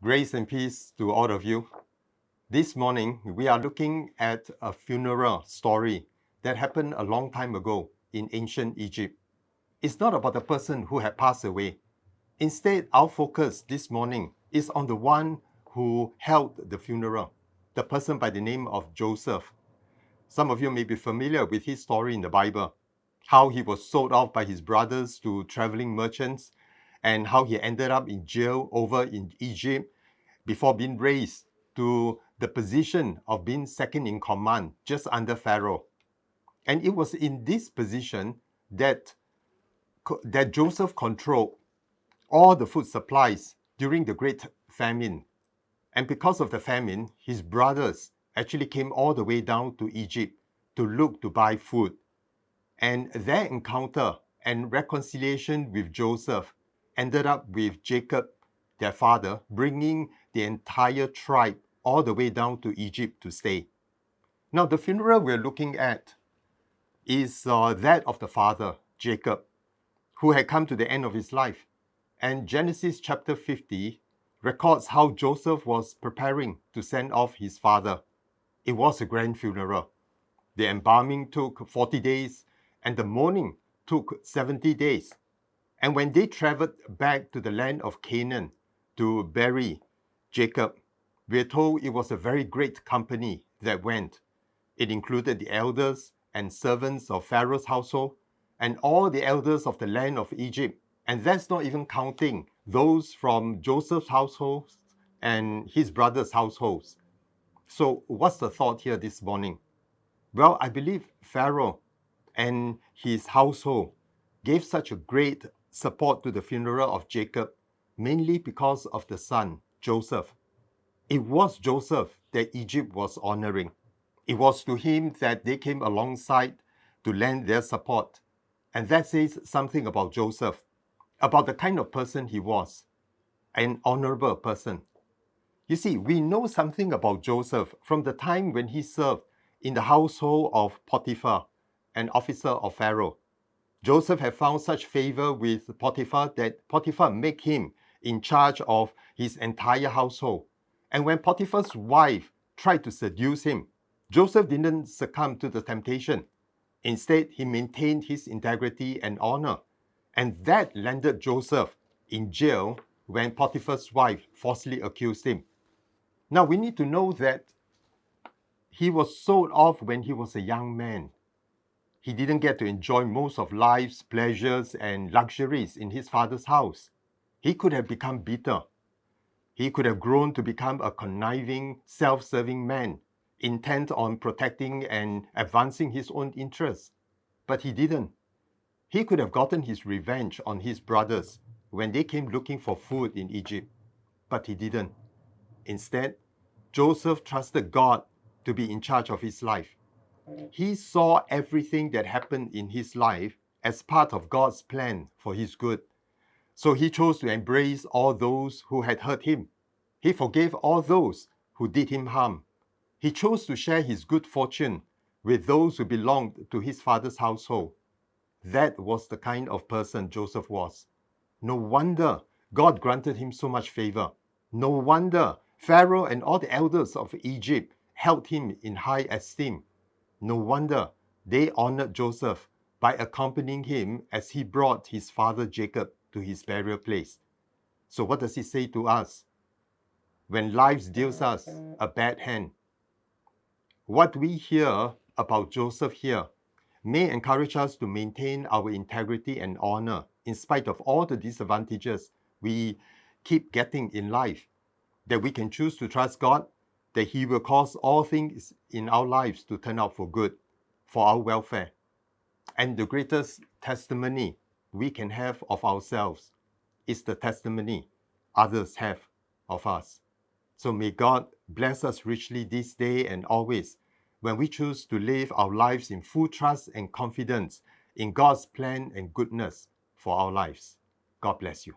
Grace and peace to all of you. This morning, we are looking at a funeral story that happened a long time ago in ancient Egypt. It's not about the person who had passed away. Instead, our focus this morning is on the one who held the funeral, the person by the name of Joseph. Some of you may be familiar with his story in the Bible, how he was sold off by his brothers to traveling merchants, and how he ended up in jail over in Egypt before being raised to the position of being second in command, just under Pharaoh. And it was in this position that Joseph controlled all the food supplies during the Great Famine. And because of the famine, his brothers actually came all the way down to Egypt to look to buy food. And their encounter and reconciliation with Joseph ended up with Jacob, their father, bringing the entire tribe all the way down to Egypt to stay. Now, the funeral we're looking at is that of the father, Jacob, who had come to the end of his life. And Genesis chapter 50 records how Joseph was preparing to send off his father. It was a grand funeral. The embalming took 40 days, and the mourning took 70 days. And when they traveled back to the land of Canaan to bury Jacob, we're told it was a very great company that went. It included the elders and servants of Pharaoh's household and all the elders of the land of Egypt. And that's not even counting those from Joseph's household and his brothers' households. So what's the thought here this morning? Well, I believe Pharaoh and his household gave such a great support to the funeral of Jacob, mainly because of the son, Joseph. It was Joseph that Egypt was honoring. It was to him that they came alongside to lend their support. And that says something about Joseph, about the kind of person he was, an honorable person. You see, we know something about Joseph from the time when he served in the household of Potiphar, an officer of Pharaoh. Joseph had found such favor with Potiphar that Potiphar made him in charge of his entire household. And when Potiphar's wife tried to seduce him, Joseph didn't succumb to the temptation. Instead, he maintained his integrity and honor. And that landed Joseph in jail when Potiphar's wife falsely accused him. Now, we need to know that he was sold off when he was a young man. He didn't get to enjoy most of life's pleasures and luxuries in his father's house. He could have become bitter. He could have grown to become a conniving, self-serving man, intent on protecting and advancing his own interests. But he didn't. He could have gotten his revenge on his brothers when they came looking for food in Egypt. But he didn't. Instead, Joseph trusted God to be in charge of his life. He saw everything that happened in his life as part of God's plan for his good. So he chose to embrace all those who had hurt him. He forgave all those who did him harm. He chose to share his good fortune with those who belonged to his father's household. That was the kind of person Joseph was. No wonder God granted him so much favor. No wonder Pharaoh and all the elders of Egypt held him in high esteem. No wonder they honored Joseph by accompanying him as he brought his father Jacob to his burial place. So what does he say to us? When life deals us a bad hand, what we hear about Joseph here may encourage us to maintain our integrity and honor in spite of all the disadvantages we keep getting in life, that we can choose to trust God, that He will cause all things in our lives to turn out for good, for our welfare. And the greatest testimony we can have of ourselves is the testimony others have of us. So may God bless us richly this day and always when we choose to live our lives in full trust and confidence in God's plan and goodness for our lives. God bless you.